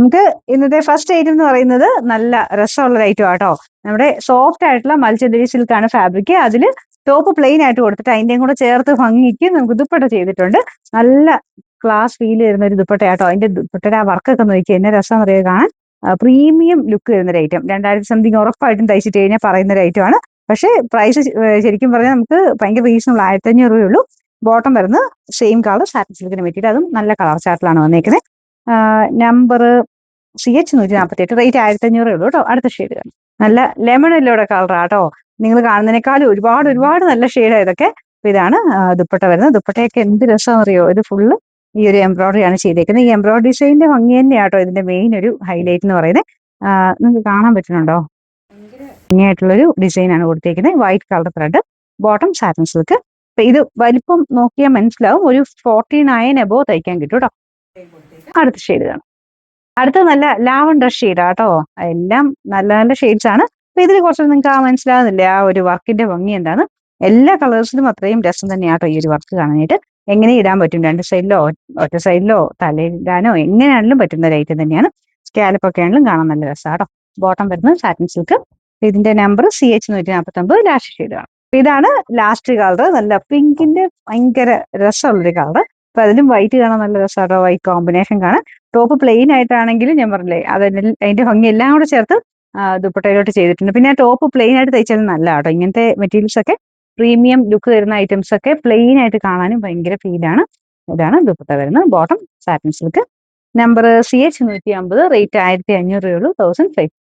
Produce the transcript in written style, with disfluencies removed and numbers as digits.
നമുക്ക് ഇന്നത്തെ first item എന്ന് പറയുന്നത് നല്ല രസമുള്ള ഒരു ഐറ്റം ആട്ടോ. നമ്മുടെ സോഫ്റ്റ് ആയിട്ടുള്ള മൽച്ചന്ദേരി സിൽക്കാണ് ഫാബ്രിക്. അതിൽ ടോപ്പ് പ്ലെയിൻ ആയിട്ട് കൊടുത്തിട്ട് അതിന്റെയും കൂടെ ചേർത്ത് ഭംഗിക്ക് നമുക്ക് ദുപ്പട്ട ചെയ്തിട്ടുണ്ട്. നല്ല ക്ലാസ് ഫീൽ വരുന്ന ഒരു ദുപ്പട്ട ആട്ടോ. അതിന്റെ ദുപ്പട്ടയുടെ ആ വർക്കൊക്കെ നോക്കി എന്നെ രസം അറിയുക കാണാൻ. പ്രീമിയം ലുക്ക് വരുന്ന ഒരു ഐറ്റം. 2000 സംതിങ് ഉറപ്പായിട്ടും തയ്ച്ചിട്ട് കഴിഞ്ഞാൽ പറയുന്ന ഒരു ഐറ്റം ആണ്. പക്ഷേ പ്രൈസ് ശരിക്കും പറഞ്ഞാൽ നമുക്ക് ഭയങ്കര റീസണബിൾ 1500 രൂപയേ ഉള്ളൂ. ബോട്ടം വരുന്നത് സെയിം കളർ സാറ്റിൻ സിൽക്കിന് പറ്റിയിട്ട് അതും നല്ല കളർ ചാർട്ടിലാണ് വന്നേക്കുന്നത്. നമ്പർ CH 148, റേറ്റ് 1500 ഉള്ളൂ കേട്ടോ. അടുത്ത ഷെയ്ഡ് കാണാം. നല്ല ലെമൺ യെല്ലോയുടെ കളറാട്ടോ. നിങ്ങൾ കാണുന്നതിനേക്കാളും ഒരുപാട് ഒരുപാട് നല്ല ഷെയ്ഡാണ് ഇതൊക്കെ. അപ്പൊ ഇതാണ് ദുപ്പട്ട വരുന്നത്. ദുപ്പട്ടയൊക്കെ എന്ത് രസം അറിയോ, ഇത് ഫുള്ള് ഈ ഒരു എംബ്രോയിഡറി ആണ് ചെയ്തേക്കുന്നത്. ഈ എംബ്രോയിഡറി ഡിസൈനിന്റെ ഭംഗി തന്നെയാട്ടോ ഇതിന്റെ മെയിൻ ഒരു ഹൈലൈറ്റ് എന്ന് പറയുന്നത്. നിങ്ങൾക്ക് കാണാൻ പറ്റുന്നുണ്ടോ? ഭംഗിയായിട്ടുള്ളൊരു ഡിസൈൻ ആണ് കൊടുത്തേക്കുന്നത്. White colour thread, bottom satin silk. അപ്പൊ ഇത് വലിപ്പം നോക്കിയാൽ മനസ്സിലാവും. ഒരു 49 എബോവ് തയ്ക്കാൻ കിട്ടും കേട്ടോ. അടുത്ത ഷെയ്ഡ് കാണാം. അടുത്ത നല്ല ലാവണ്ടർ ഷെയ്ഡാ കേട്ടോ. എല്ലാം നല്ല നല്ല ഷെയ്ഡ്സ് ആണ്. അപ്പൊ ഇതിൽ കുറച്ച് നിങ്ങൾക്ക് മനസ്സിലാകുന്നില്ലേ ആ ഒരു വർക്കിന്റെ ഭംഗി എന്താണ്? എല്ലാ കളേഴ്സിലും അത്രയും രസം തന്നെയാട്ടോ ഈ ഒരു വർക്ക് കാണാനായിട്ട്. എങ്ങനെ ഇടാൻ പറ്റും, രണ്ട് സൈഡിലോ ഒറ്റ സൈഡിലോ തലയിടാനോ എങ്ങനെയാണെങ്കിലും പറ്റുന്ന ഒരു ഐറ്റം തന്നെയാണ്. സ്കാലപ്പ് ഒക്കെ ആണെങ്കിലും കാണാൻ നല്ല രസമാട്ടോ. ബോട്ടം വരുന്നത് സാറ്റിൻ സിൽക്ക്. ഇതിന്റെ നമ്പർ CH 149, ലാസ്റ്റ് ഷെയ്ഡ് ആണ്. ഇതാണ് ലാസ്റ്റ് കളർ. നല്ല പിങ്കിന്റെ ഭയങ്കര രസമുള്ളൊരു കളർ. അപ്പൊ അതിലും വൈറ്റ് കാണാൻ നല്ല രസമാട്ടോ. വൈറ്റ് കോമ്പിനേഷൻ കാണാൻ. ടോപ്പ് പ്ലെയിൻ ആയിട്ടാണെങ്കിലും ഞാൻ പറഞ്ഞില്ലേ അതിന്റെ ഭംഗി എല്ലാം കൂടെ ചേർത്ത് ദുപ്പട്ടയിലോട്ട് ചെയ്തിട്ടുണ്ട്. പിന്നെ ടോപ്പ് പ്ലെയിൻ ആയിട്ട് തയ്ച്ചാലും നല്ല കേട്ടോ. ഇങ്ങനത്തെ മെറ്റീരിയൽസ് ഒക്കെ പ്രീമിയം ലുക്ക് തരുന്ന ഐറ്റംസ് ഒക്കെ പ്ലെയിൻ ആയിട്ട് കാണാനും ഭയങ്കര ഫീലാണ്. ഇതാണ് ദുപ്പട്ട വരുന്നത്. Bottom satin silk. Number CH 150, rate 1500 രൂപയുള്ളൂ. 1500.